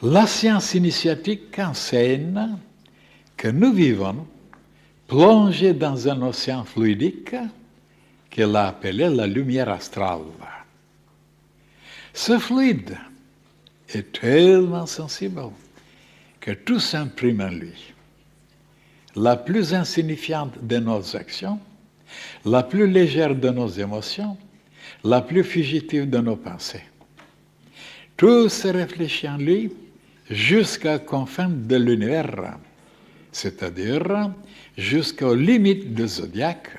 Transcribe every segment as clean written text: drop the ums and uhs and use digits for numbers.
La science initiatique enseigne que nous vivons plongés dans un océan fluidique qu'elle a appelé la lumière astrale. Ce fluide est tellement sensible que tout s'imprime en lui. La plus insignifiante de nos actions, la plus légère de nos émotions, la plus fugitive de nos pensées. Tout se réfléchit en lui jusqu'à confins de l'univers, c'est-à-dire jusqu'aux limites du zodiaque,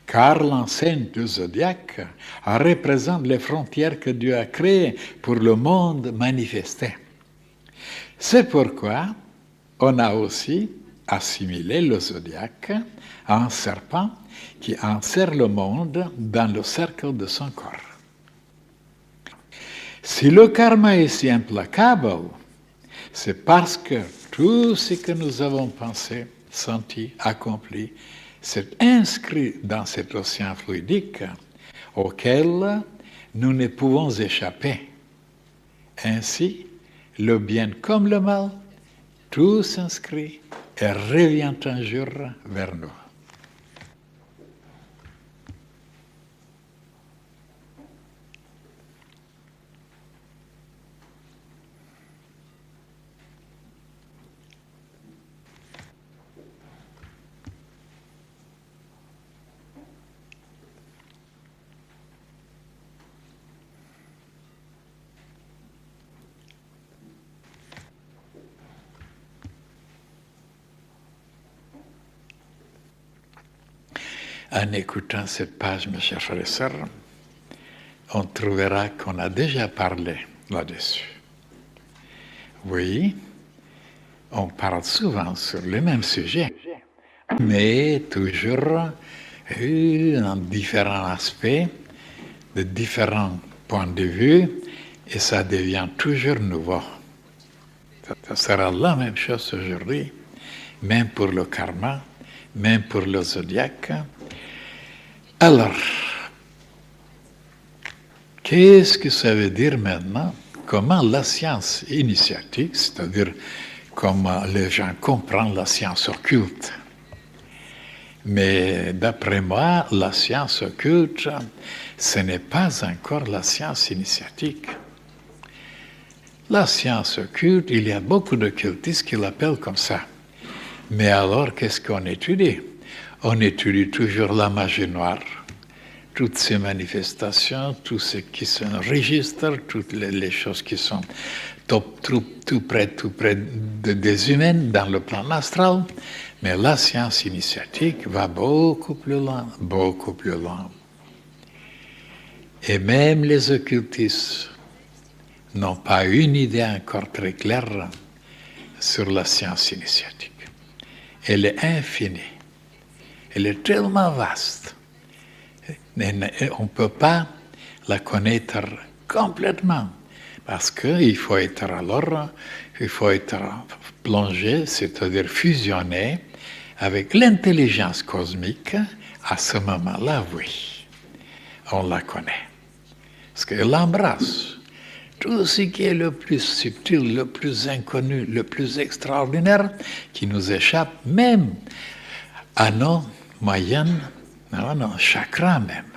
car l'enseigne du zodiaque représente les frontières que Dieu a créées pour le monde manifesté. C'est pourquoi on a aussi assimilé le zodiaque à un serpent qui enserre le monde dans le cercle de son corps. Si le karma est si implacable, c'est parce que tout ce que nous avons pensé, senti, accompli, c'est inscrit dans cet océan fluidique auquel nous ne pouvons échapper. Ainsi, le bien comme le mal, tout s'inscrit et revient un jour vers nous. En écoutant cette page, mes chers frères et sœurs, on trouvera qu'on a déjà parlé là-dessus. Oui, on parle souvent sur le même sujet, mais toujours en différents aspects, de différents points de vue, et ça devient toujours nouveau. Ça sera la même chose aujourd'hui, même pour le karma, même pour le zodiaque. Alors, qu'est-ce que ça veut dire maintenant? Comment la science initiatique, c'est-à-dire comment les gens comprennent la science occulte? Mais d'après moi, la science occulte, ce n'est pas encore la science initiatique. La science occulte, il y a beaucoup d'occultistes qui l'appellent comme ça. Mais alors, qu'est-ce qu'on étudie? On étudie toujours la magie noire, toutes ces manifestations, tout ce qui s'enregistre, toutes les choses qui sont tout près des humains dans le plan astral. Mais la science initiatique va beaucoup plus loin, beaucoup plus loin. Et même les occultistes n'ont pas une idée encore très claire sur la science initiatique. Elle est infinie. Elle est tellement vaste. On ne peut pas la connaître complètement parce qu'il faut être plongé, c'est-à-dire fusionné avec l'intelligence cosmique. À ce moment-là, oui, on la connaît. Parce qu'elle embrasse tout ce qui est le plus subtil, le plus inconnu, le plus extraordinaire, qui nous échappe même à nos moyennes, à nos chakras même.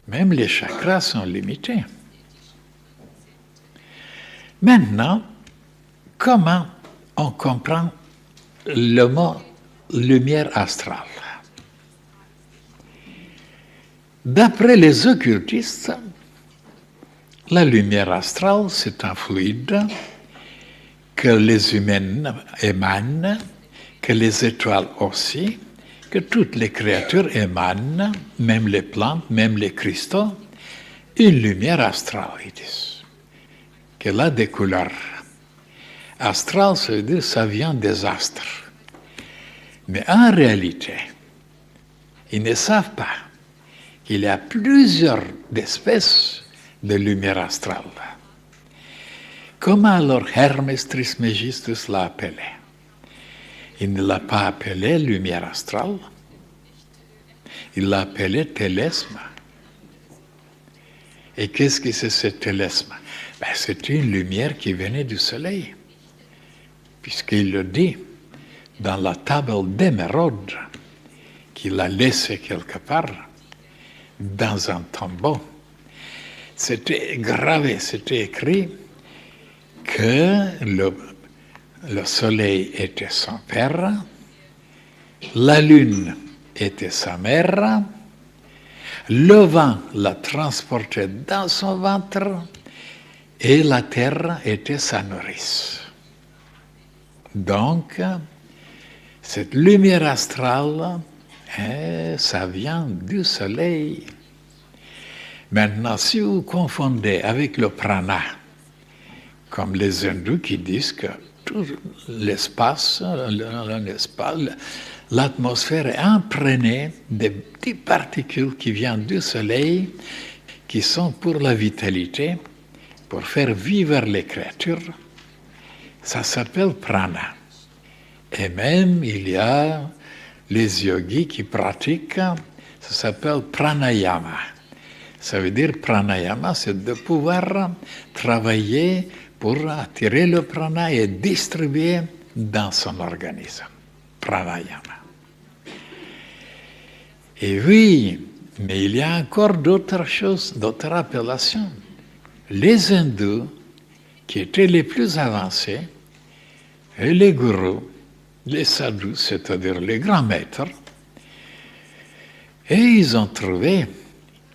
Même les chakras sont limités. Maintenant, comment on comprend le mot lumière astrale? D'après les occultistes, la lumière astrale, c'est un fluide que les humains émanent, que les étoiles aussi, que toutes les créatures émanent, même les plantes, même les cristaux, une lumière astrale, ils disent, qu'elle a des couleurs. Astral, ça veut dire ça vient des astres. Mais en réalité, ils ne savent pas qu'il y a plusieurs espèces de lumière astrale. Comment alors Hermès Trismégistus l'a appelé? Il ne l'a pas appelé lumière astrale, il l'a appelé télesme. Et qu'est-ce que c'est ce télesme? Ben, c'était une lumière qui venait du soleil, puisqu'il le dit dans la table d'émeraude qu'il a laissée quelque part dans un tombeau. C'était gravé, c'était écrit que le soleil était son père, la lune était sa mère, le vent la transportait dans son ventre et la terre était sa nourrice. Donc, cette lumière astrale, ça vient du soleil. Maintenant, si vous confondez avec le prana, comme les hindous qui disent que tout l'espace, l'atmosphère est imprégnée de petites particules qui viennent du soleil, qui sont pour la vitalité, pour faire vivre les créatures, ça s'appelle prana. Et même, il y a les yogis qui pratiquent, ça s'appelle pranayama. Ça veut dire pranayama, c'est de pouvoir travailler pour attirer le prana et distribuer dans son organisme. Pranayama. Et oui, mais il y a encore d'autres choses, d'autres appellations. Les hindous, qui étaient les plus avancés, et les gourous, les sadhus, c'est-à-dire les grands maîtres, et ils ont trouvé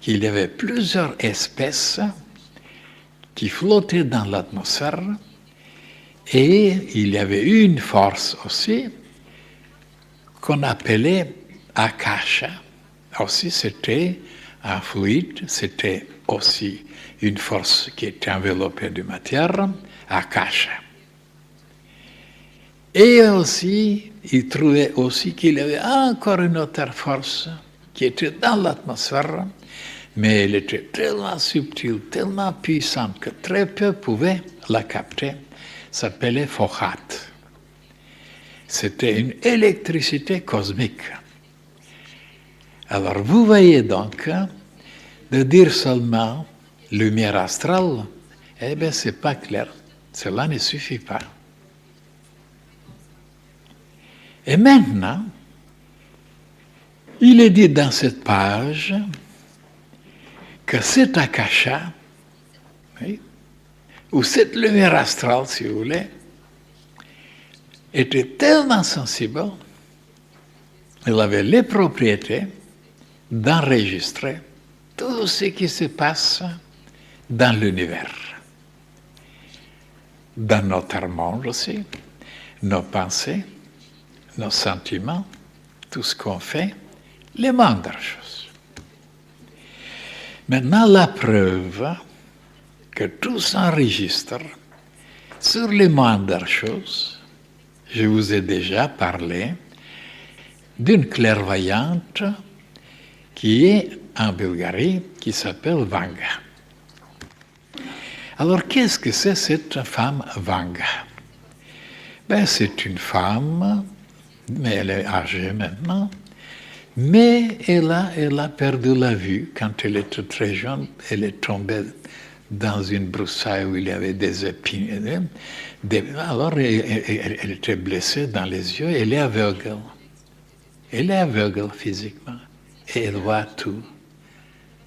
qu'il y avait plusieurs espèces qui flottaient dans l'atmosphère, et il y avait une force aussi qu'on appelait akasha. Aussi, c'était un fluide, c'était aussi une force qui était enveloppée de matière, akasha. Et aussi, il trouvait aussi qu'il y avait encore une autre force qui était dans l'atmosphère, mais elle était tellement subtile, tellement puissante que très peu pouvaient la capter, s'appelait Fohat. C'était une électricité cosmique. Alors vous voyez donc, de dire seulement lumière astrale, eh bien c'est pas clair, cela ne suffit pas. Et maintenant, il est dit dans cette page que cet akasha, oui, ou cette lumière astrale, si vous voulez, était tellement sensible, elle avait les propriétés d'enregistrer tout ce qui se passe dans l'univers, dans notre monde aussi, nos pensées, nos sentiments, tout ce qu'on fait, les moindres choses. Maintenant, la preuve que tout s'enregistre sur les moindres choses, je vous ai déjà parlé d'une clairvoyante qui est en Bulgarie, qui s'appelle Vanga. Alors, qu'est-ce que c'est cette femme Vanga? Ben, c'est une femme, mais elle est âgée maintenant, mais elle a perdu la vue quand elle était très jeune. Elle est tombée dans une broussaille où il y avait des épines. Alors, elle était blessée dans les yeux, elle est aveugle. Elle est aveugle physiquement. Et elle voit tout,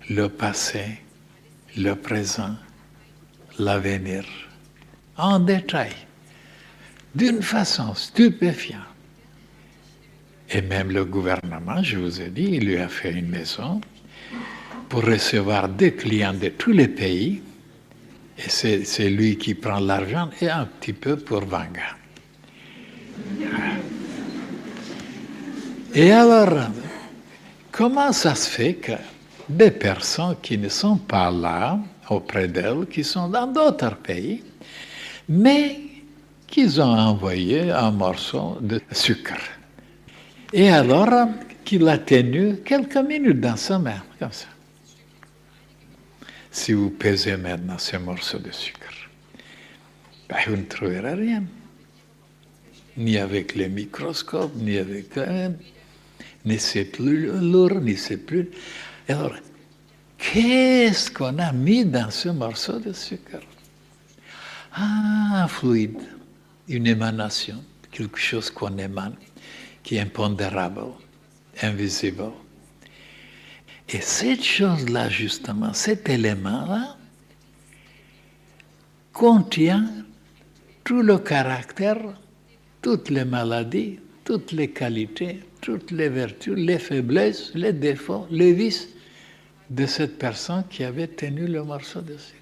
le passé, le présent, l'avenir, en détail, d'une façon stupéfiante. Et même le gouvernement, je vous ai dit, il lui a fait une maison pour recevoir des clients de tous les pays. Et c'est lui qui prend l'argent et un petit peu pour Vanga. Et alors, comment ça se fait que des personnes qui ne sont pas là auprès d'elle, qui sont dans d'autres pays, mais qu'ils ont envoyé un morceau de sucre? Et alors, qu'il a tenu quelques minutes dans sa main, comme ça. Si vous pesez maintenant ce morceau de sucre, ben, vous ne trouverez rien. Ni avec les microscopes, ni avec... ni c'est plus lourd, ni c'est plus... Alors, qu'est-ce qu'on a mis dans ce morceau de sucre? Ah, un fluide, une émanation, quelque chose qu'on émane, qui est impondérable, invisible. Et cette chose-là, justement, cet élément-là, contient tout le caractère, toutes les maladies, toutes les qualités, toutes les vertus, les faiblesses, les défauts, les vices de cette personne qui avait tenu le morceau de sucre.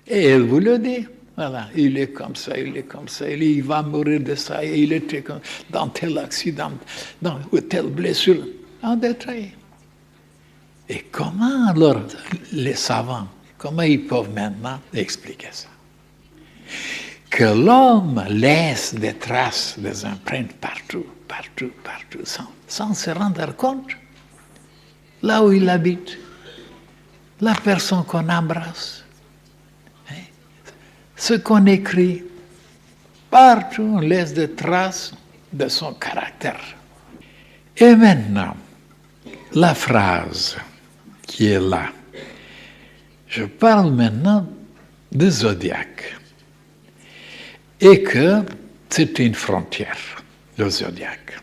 Et elle vous le dit. Voilà, il est comme ça, il est comme ça, il va mourir de ça, et il était dans tel accident, dans telle blessure, en détail. Et comment alors les savants, comment ils peuvent maintenant expliquer ça? Que l'homme laisse des traces, des empreintes partout, partout, partout, sans se rendre compte. Là où il habite, la personne qu'on embrasse, ce qu'on écrit, partout on laisse des traces de son caractère. Et maintenant, la phrase qui est là. Je parle maintenant du zodiaque. Et que c'est une frontière, le zodiaque.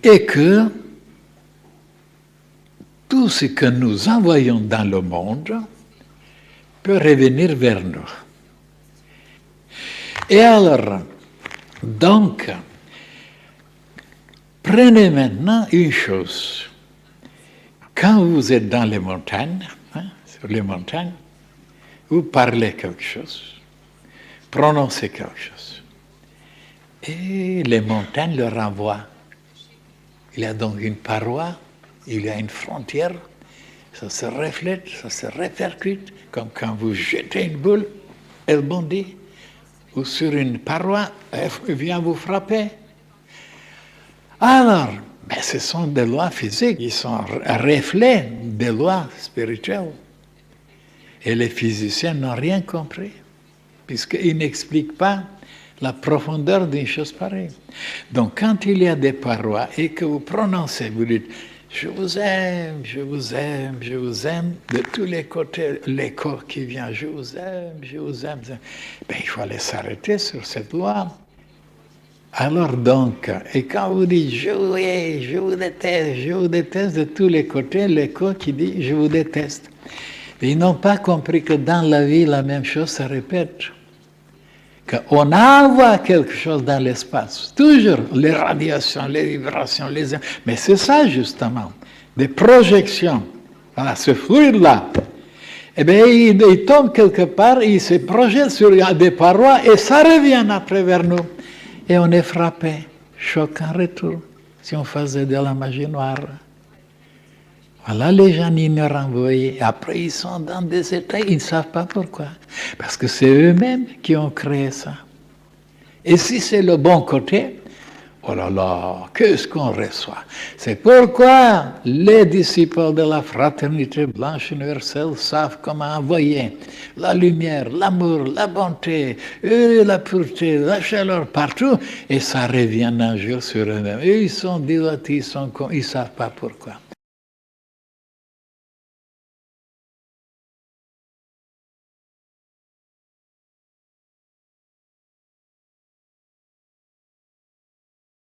Et que tout ce que nous envoyons dans le monde peut revenir vers nous. Et alors, donc, prenez maintenant une chose. Quand vous êtes dans les montagnes, sur les montagnes, vous parlez quelque chose, prononcez quelque chose. Et les montagnes le renvoient. Il y a donc une paroi, il y a une frontière, ça se reflète, ça se répercute, comme quand vous jetez une boule, elle bondit, ou sur une paroi, elle vient vous frapper. Alors, ce sont des lois physiques, ils sont reflets des lois spirituelles. Et les physiciens n'ont rien compris, puisqu'ils n'expliquent pas la profondeur d'une chose pareille. Donc, quand il y a des parois et que vous prononcez, vous dites « je vous aime, je vous aime, je vous aime », de tous les côtés, l'écho qui vient « je vous aime, je vous aime », il faut aller s'arrêter sur cette loi. Alors donc, et quand vous dites « je vous hais, je vous déteste », de tous les côtés, l'écho qui dit « je vous déteste ». Ils n'ont pas compris que dans la vie, la même chose se répète. Qu'on envoie quelque chose dans l'espace. Toujours les radiations, les vibrations, mais c'est ça justement, des projections. Voilà, ce fluide-là. Eh bien, il tombe quelque part, il se projette sur des parois et ça revient après vers nous. Et on est frappé, choc en retour, si on faisait de la magie noire. Voilà les gens ignorants, vous voyez. Après, ils sont dans des états, ils ne savent pas pourquoi. Parce que c'est eux-mêmes qui ont créé ça. Et si c'est le bon côté, oh là là, qu'est-ce qu'on reçoit? C'est pourquoi les disciples de la fraternité blanche universelle savent comment envoyer la lumière, l'amour, la bonté, la pureté, la chaleur partout, et ça revient un jour sur eux-mêmes. Et ils sont dilatés, ils ne savent pas pourquoi.